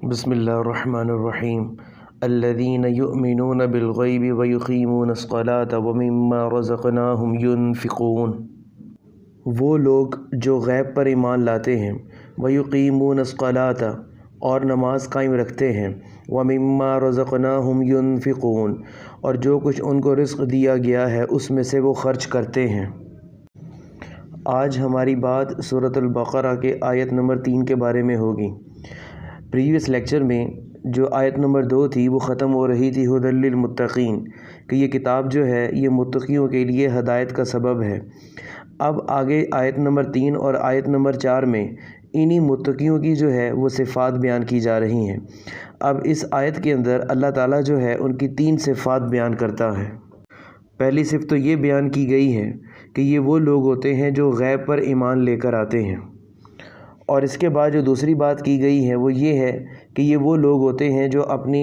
بسم اللہ الرحمن الرحیم الذین یؤمنون بالغیب ویقیمون الصلاۃ ومما رزقناہم ینفقون، وہ لوگ جو غیب پر ایمان لاتے ہیں، ویقیمون الصلاۃ اور نماز قائم رکھتے ہیں، ومما رزقناہم ینفقون اور جو کچھ ان کو رزق دیا گیا ہے اس میں سے وہ خرچ کرتے ہیں۔ آج ہماری بات سورۃ البقرہ کے آیت نمبر 3 کے بارے میں ہوگی۔ پریویس لیکچر میں جو آیت نمبر 2 تھی وہ ختم ہو رہی تھی ھدی للمتقین، کہ یہ کتاب جو ہے یہ متقیوں کے لیے ہدایت کا سبب ہے۔ اب آگے آیت نمبر 3 اور آیت نمبر 4 میں انہی متقیوں کی جو ہے وہ صفات بیان کی جا رہی ہیں۔ اب اس آیت کے اندر اللہ تعالیٰ جو ہے ان کی 3 صفات بیان کرتا ہے۔ پہلی صفت تو یہ بیان کی گئی ہے کہ یہ وہ لوگ ہوتے ہیں جو غیب پر ایمان لے کر آتے ہیں، اور اس کے بعد جو دوسری بات کی گئی ہے وہ یہ ہے کہ یہ وہ لوگ ہوتے ہیں جو اپنی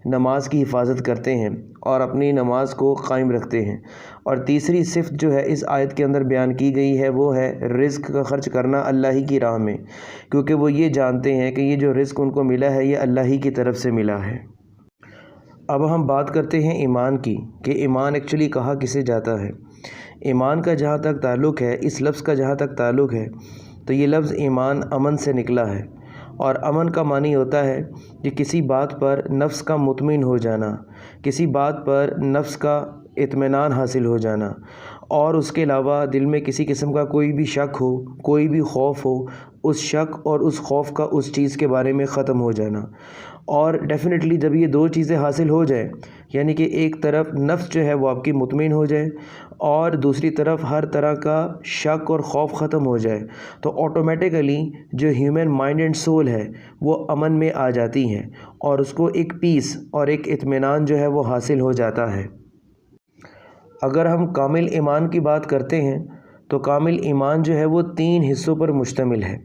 نماز کی حفاظت کرتے ہیں اور اپنی نماز کو قائم رکھتے ہیں۔ اور تیسری صفت جو ہے اس آیت کے اندر بیان کی گئی ہے وہ ہے رزق کا خرچ کرنا اللہ ہی کی راہ میں، کیونکہ وہ یہ جانتے ہیں کہ یہ جو رزق ان کو ملا ہے یہ اللہ ہی کی طرف سے ملا ہے۔ اب ہم بات کرتے ہیں ایمان کی، کہ ایمان ایکچولی کہا کسے جاتا ہے۔ ایمان کا جہاں تک تعلق ہے، اس لفظ کا جہاں تک تعلق ہے تو یہ لفظ ایمان امن سے نکلا ہے، اور امن کا معنی ہوتا ہے کہ کسی بات پر نفس کا مطمئن ہو جانا، کسی بات پر نفس کا اطمینان حاصل ہو جانا، اور اس کے علاوہ دل میں کسی قسم کا کوئی بھی شک ہو، کوئی بھی خوف ہو، اس شک اور اس خوف کا اس چیز کے بارے میں ختم ہو جانا۔ اور ڈیفینیٹلی جب یہ 2 چیزیں حاصل ہو جائیں، یعنی کہ ایک طرف نفس جو ہے وہ آپ کی مطمئن ہو جائے اور دوسری طرف ہر طرح کا شک اور خوف ختم ہو جائے، تو آٹومیٹیکلی جو ہیومن مائنڈ اینڈ سول ہے وہ امن میں آ جاتی ہے، اور اس کو ایک پیس اور ایک اطمینان جو ہے وہ حاصل ہو جاتا ہے۔ اگر ہم کامل ایمان کی بات کرتے ہیں تو کامل ایمان جو ہے وہ 3 حصوں پر مشتمل ہے۔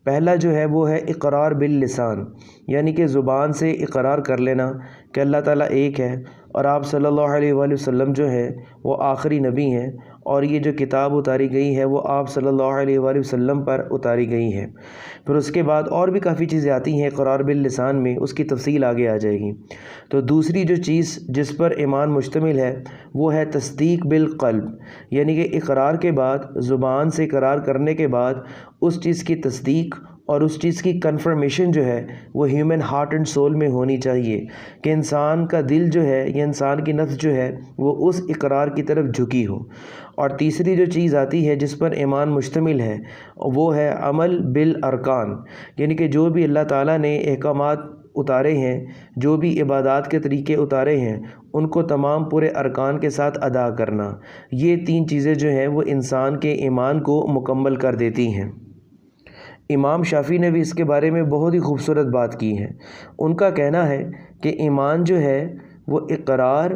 پہلا جو ہے وہ ہے اقرار باللسان، یعنی کہ زبان سے اقرار کر لینا کہ اللہ تعالیٰ ایک ہے، اور آپ صلی اللہ علیہ وآلہ وسلم جو ہے وہ آخری نبی ہیں، اور یہ جو کتاب اتاری گئی ہے وہ آپ صلی اللہ علیہ وآلہ وسلم پر اتاری گئی ہے۔ پھر اس کے بعد اور بھی کافی چیزیں آتی ہیں اقرار باللسان میں، اس کی تفصیل آگے آ جائے گی۔ تو دوسری جو چیز جس پر ایمان مشتمل ہے وہ ہے تصدیق بالقلب، یعنی کہ اقرار کے بعد، زبان سے اقرار کرنے کے بعد اس چیز کی تصدیق اور اس چیز کی کنفرمیشن جو ہے وہ ہیومن ہارٹ اینڈ سول میں ہونی چاہیے، کہ انسان کا دل جو ہے یا انسان کی نفس جو ہے وہ اس اقرار کی طرف جھکی ہو۔ اور تیسری جو چیز آتی ہے جس پر ایمان مشتمل ہے وہ ہے عمل بالارکان، یعنی کہ جو بھی اللہ تعالیٰ نے احکامات اتارے ہیں، جو بھی عبادات کے طریقے اتارے ہیں، ان کو تمام پورے ارکان کے ساتھ ادا کرنا۔ یہ 3 چیزیں جو ہیں وہ انسان کے ایمان کو مکمل کر دیتی ہیں۔ امام شافعی نے بھی اس کے بارے میں بہت ہی خوبصورت بات کی ہے۔ ان کا کہنا ہے کہ ایمان جو ہے وہ اقرار،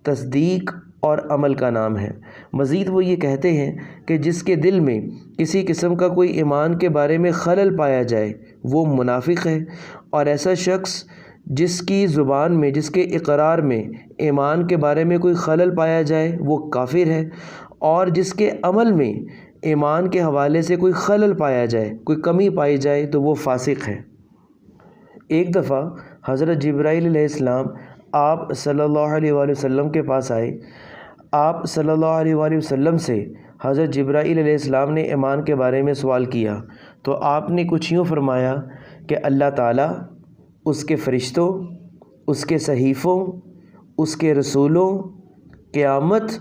تصدیق اور عمل کا نام ہے۔ مزید وہ یہ کہتے ہیں کہ جس کے دل میں کسی قسم کا کوئی ایمان کے بارے میں خلل پایا جائے وہ منافق ہے، اور ایسا شخص جس کی زبان میں، جس کے اقرار میں ایمان کے بارے میں کوئی خلل پایا جائے وہ کافر ہے، اور جس کے عمل میں ایمان کے حوالے سے کوئی خلل پایا جائے، کوئی کمی پائی جائے تو وہ فاسق ہے۔ ایک دفعہ حضرت جبرائیل علیہ السلام آپ صلی اللہ علیہ وآلہ وسلم کے پاس آئے۔ آپ صلی اللہ علیہ وآلہ وسلم سے حضرت جبرائیل علیہ السلام نے ایمان کے بارے میں سوال کیا، تو آپ نے کچھ یوں فرمایا کہ اللہ تعالیٰ، اس کے فرشتوں، اس کے صحیفوں، اس کے رسولوں، قیامت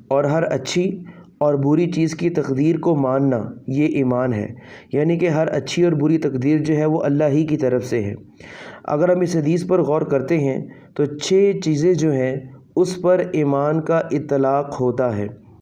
اور ہر اچھی اور بری چیز کی تقدیر کو ماننا، یہ ایمان ہے۔ یعنی کہ ہر اچھی اور بری تقدیر جو ہے وہ اللہ ہی کی طرف سے ہے۔ اگر ہم اس حدیث پر غور کرتے ہیں تو 6 چیزیں جو ہیں اس پر ایمان کا اطلاق ہوتا ہے۔